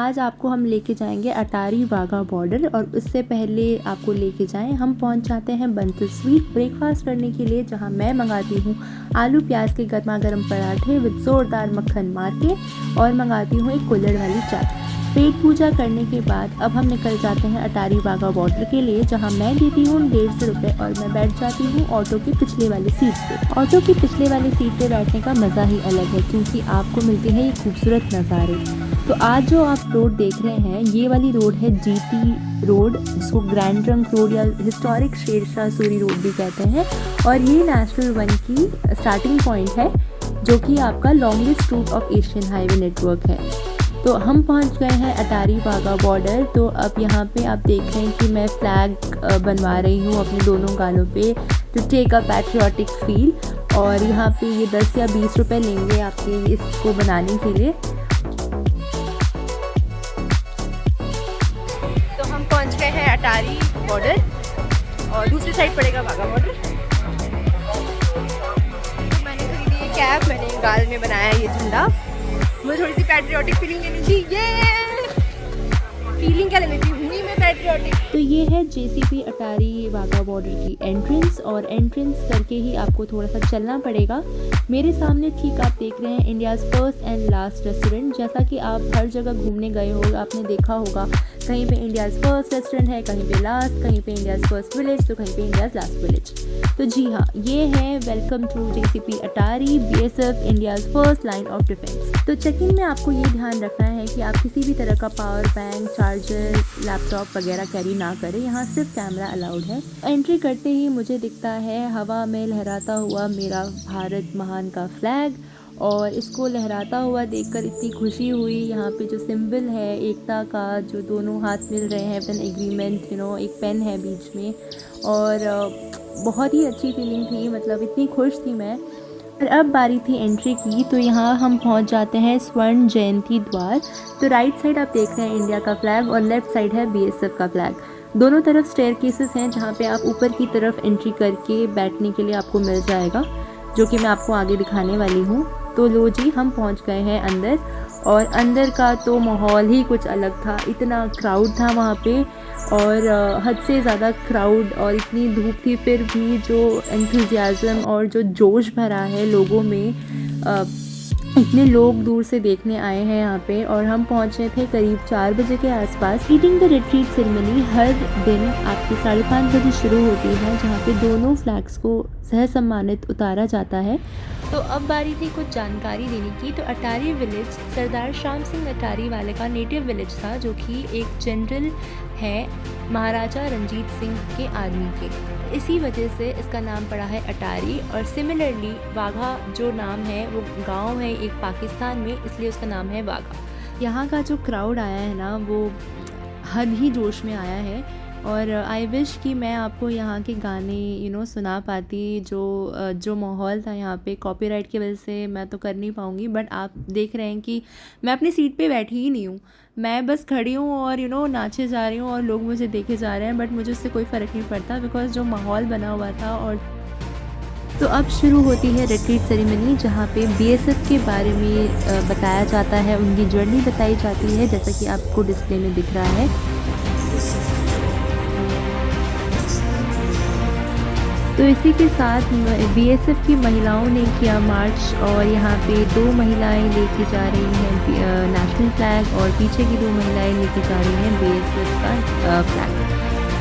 आज आपको हम लेके जाएंगे अटारी वाघा बॉर्डर, और उससे पहले आपको लेके जाएं हम पहुंच जाते हैं बंसल स्वीट ब्रेकफास्ट करने के लिए, जहां मैं मंगाती हूं आलू प्याज के गर्मा गर्म पराठे विद ज़ोरदार मक्खन मार के, और मंगाती हूं एक कुल्हड़ वाली चाय। पेट पूजा करने के बाद अब हम निकल जाते हैं अटारी वाघा बॉर्डर के लिए, जहां मैं देती हूँ 150 रुपये और मैं बैठ जाती हूँ ऑटो की पिछले वाली सीट पे। ऑटो की पिछले वाली सीट पे बैठने का मज़ा ही अलग है, क्योंकि आपको मिलते हैं ये खूबसूरत नज़ारे। तो आज जो आप रोड देख रहे हैं, ये वाली रोड है जीटी रोड, जिसको ग्रैंड ट्रंक रोड या हिस्टोरिक शेरशाह सूरी रोड भी कहते हैं, और ये नेशनल 1 की स्टार्टिंग पॉइंट है, जो कि आपका longest route of Asian highway network है। तो हम पहुंच गए हैं अटारी वाघा बॉर्डर। तो अब यहाँ पे आप देख रहे हैं कि मैं फ्लैग बनवा रही हूँ अपने दोनों गालों पे, to take a patriotic feel. और यहाँ पे ये 10 या 20 रुपए लेंगे आपके इसको बनाने के लिए। तो हम पहुँच गए हैं अटारी बॉर्डर, और दूसरी साइड पड़ेगा वाघा बॉर्डर। तो मैंने खरीदी ये कैप, मैंने गाल में बनाया ये झंडा। मुझे थोड़ी सी पैट्रियोटिक फीलिंग लेनी थी, ये फीलिंग क्या लेनी थी, हुई मैं पैट्रियोटिक। तो ये है जेसीपी अटारी वाघा बॉर्डर की एंट्रेंस, और एंट्रेंस करके ही आपको थोड़ा सा चलना पड़ेगा। मेरे सामने ठीक आप देख रहे हैं India's first and last restaurant. जैसा कि आप हर जगह घूमने गए हो, आपने देखा होगा कहीं पे इंडियाज़ फर्स्ट रेस्टोरेंट है, कहीं पे लास्ट, कहीं पे इंडियाज़ फर्स्ट विलेज, तो कहीं पे इंडियाज़ लास्ट विलेज। तो जी हाँ, ये है welcome to JCP Attari, BSF India's first line of defence. तो चेक इन में आपको ये ध्यान रखना है कि आप किसी भी तरह का पावर बैंक, चार्जर, लैपटॉप वगैरह कैरी ना करें। यहाँ सिर्फ कैमरा अलाउड है। एंट्री करते ही मुझे दिखता है हवा में लहराता हुआ मेरा भारत महान का फ्लैग, और इसको लहराता हुआ देखकर इतनी खुशी हुई। यहाँ पे जो सिंबल है एकता का, जो दोनों हाथ मिल रहे हैं पेन एग्रीमेंट, एक पेन है बीच में, और बहुत ही अच्छी फीलिंग थी, मतलब इतनी खुश थी मैं। और अब बारी थी एंट्री की। तो यहाँ हम पहुँच जाते हैं स्वर्ण जयंती द्वार। तो राइट साइड आप देख रहे हैं इंडिया का फ्लैग, और लेफ्ट साइड है बीएसएफ का फ्लैग। दोनों तरफ स्टेयर केसेस हैं, जहाँ पे आप ऊपर की तरफ एंट्री करके बैठने के लिए आपको मिल जाएगा, जो कि मैं आपको आगे दिखाने वाली हूँ। तो लो जी, हम पहुँच गए हैं अंदर, और अंदर का तो माहौल ही कुछ अलग था। इतना क्राउड था वहाँ पे, और हद से ज़्यादा क्राउड, और इतनी धूप थी, फिर भी जो एंथुजियाज़म और जो जोश भरा है लोगों में, इतने लोग दूर से देखने आए हैं यहाँ पे। और हम पहुँचे थे करीब 4 बजे के आसपास। ईटिंग द रिट्रीट सेरेमनी हर दिन आपकी 5:30 बजे शुरू होती है, जहाँ पे दोनों फ्लैग्स को सह सम्मानित उतारा जाता है। तो अब बारी थी कुछ जानकारी देने की। तो अटारी विलेज सरदार श्याम सिंह अटारी वाले का नेटिव विलेज था, जो कि एक जनरल है महाराजा रंजीत सिंह के आर्मी के। इसी वजह से इसका नाम पड़ा है अटारी। और सिमिलरली वाघा जो नाम है वो गांव है एक पाकिस्तान में, इसलिए उसका नाम है वाघा। यहाँ का जो क्राउड आया है ना, वो हद ही जोश में आया है। और आई विश कि मैं आपको यहाँ के गाने सुना पाती। जो माहौल था यहाँ पे, कॉपीराइट की वजह से मैं तो कर नहीं पाऊँगी। बट आप देख रहे हैं कि मैं अपनी सीट पे बैठी ही नहीं हूँ, मैं बस खड़ी हूँ और नाचे जा रही हूँ, और लोग मुझे देखे जा रहे हैं। बट मुझे उससे कोई फ़र्क नहीं पड़ता, बिकॉज़ जो माहौल बना हुआ था। और तो अब शुरू होती है रिट्रीट सेरेमनी, जहाँ पे बीएसएफ के बारे में बताया जाता है, उनकी जर्नी बताई जाती है, जैसा कि आपको डिस्प्ले में दिख रहा है। तो इसी के साथ बीएसएफ की महिलाओं ने किया मार्च, और यहाँ पे 2 महिलाएं लेके जा रही हैं नेशनल फ्लैग, और पीछे की 2 महिलाएं लेके जा रही हैं बीएसएफ का फ्लैग।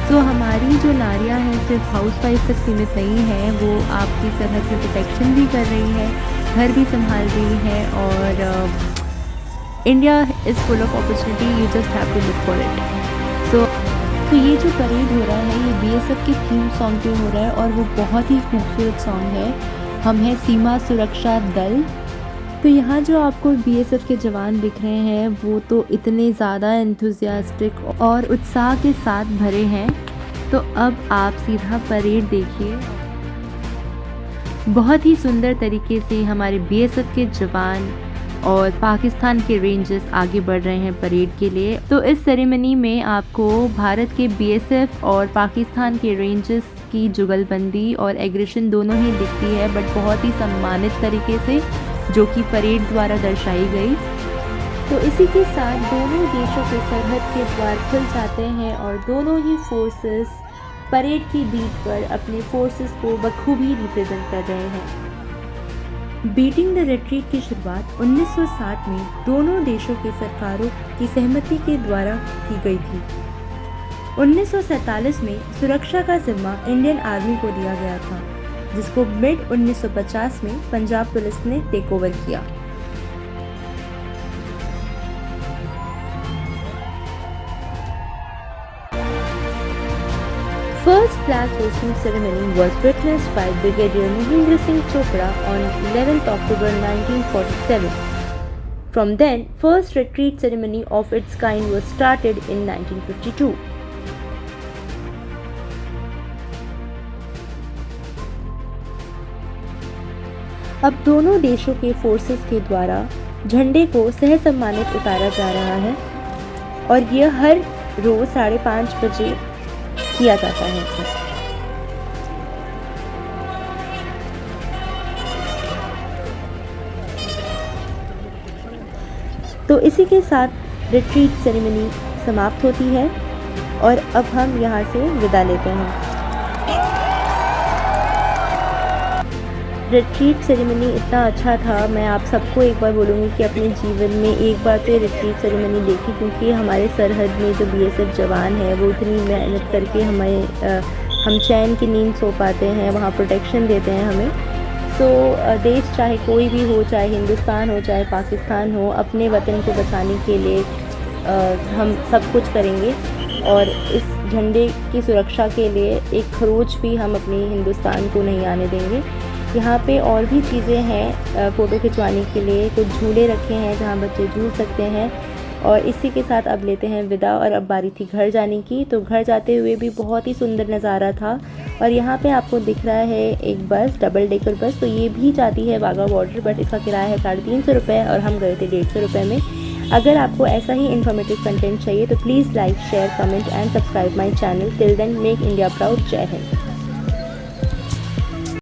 तो हमारी जो नारियां हैं सिर्फ हाउसवाइफ तक सीमित नहीं है, वो आपकी सरहद में प्रोटेक्शन भी कर रही है, घर भी संभाल रही है। और India is full of opportunity, you just have to look for it. तो ये जो परेड हो रहा है, ये बीएसएफ के थीम सॉन्ग पे हो रहा है, और वो बहुत ही खूबसूरत सॉन्ग है, हम हैं सीमा सुरक्षा दल। तो यहाँ जो आपको बीएसएफ के जवान दिख रहे हैं, वो तो इतने ज़्यादा एंथुजियास्टिक और उत्साह के साथ भरे हैं। तो अब आप सीधा परेड देखिए। बहुत ही सुंदर तरीके से हमारे बीएसएफ के जवान और पाकिस्तान के रेंजर्स आगे बढ़ रहे हैं परेड के लिए। तो इस सेरेमनी में आपको भारत के बीएसएफ और पाकिस्तान के रेंजर्स की जुगलबंदी और एग्रेशन दोनों ही दिखती है, बट बहुत ही सम्मानित तरीके से, जो कि परेड द्वारा दर्शाई गई। तो इसी के साथ दोनों देशों के सरहद के द्वार खुल जाते हैं और दोनों ही फोर्सेस परेड की बीट पर अपने फोर्सेस को बखूबी रिप्रेजेंट कर रहे हैं। बीटिंग द रिट्रीट की शुरुआत 1960 में दोनों देशों की सरकारों की सहमति के द्वारा की गई थी। 1947 में सुरक्षा का जिम्मा इंडियन आर्मी को दिया गया था, जिसको मिड 1950 में पंजाब पुलिस ने टेक ओवर किया। First flag hosting ceremony was witnessed by Brigadier Mahendra Singh Chopra on 11th October 1947. From then, first retreat ceremony of its kind was started in 1952. अब दोनों देशों के फोर्सेस के द्वारा झंडे को सहसम्मानित उतारा जा रहा है और यह हर रोज 5:30 बजे किया जाता है। तो इसी के साथ रिट्रीट सेरेमनी समाप्त होती है और अब हम यहाँ से विदा लेते हैं। रिट्रीट सेरेमनी इतना अच्छा था, मैं आप सबको एक बार बोलूँगी कि अपने जीवन में एक बार तो रिट्रीट सेरेमनी देखी, क्योंकि हमारे सरहद में जो BSF जवान है वो इतनी मेहनत करके हम चैन की नींद सो पाते हैं, वहाँ प्रोटेक्शन देते हैं हमें। तो देश चाहे कोई भी हो, चाहे हिंदुस्तान हो चाहे पाकिस्तान हो, अपने वतन को बचाने के लिए हम सब कुछ करेंगे और इस झंडे की सुरक्षा के लिए एक खरोच भी हम अपने हिंदुस्तान को नहीं आने देंगे। यहाँ पे और भी चीज़ें हैं फ़ोटो खिंचवाने के लिए, कुछ झूले रखे हैं जहाँ बच्चे झूल सकते हैं। और इसी के साथ अब लेते हैं विदा और अब बारी थी घर जाने की। तो घर जाते हुए भी बहुत ही सुंदर नज़ारा था और यहाँ पे आपको दिख रहा है एक बस, डबल डेकर बस, तो ये भी जाती है वाघा बॉर्डर, बट इसका किराया है 350 रुपये और हम गए थे 150 रुपये में। अगर आपको ऐसा ही इन्फॉर्मेटिव कंटेंट चाहिए तो please like, share, comment and subscribe my channel. Till then, make India proud. जय हिंद।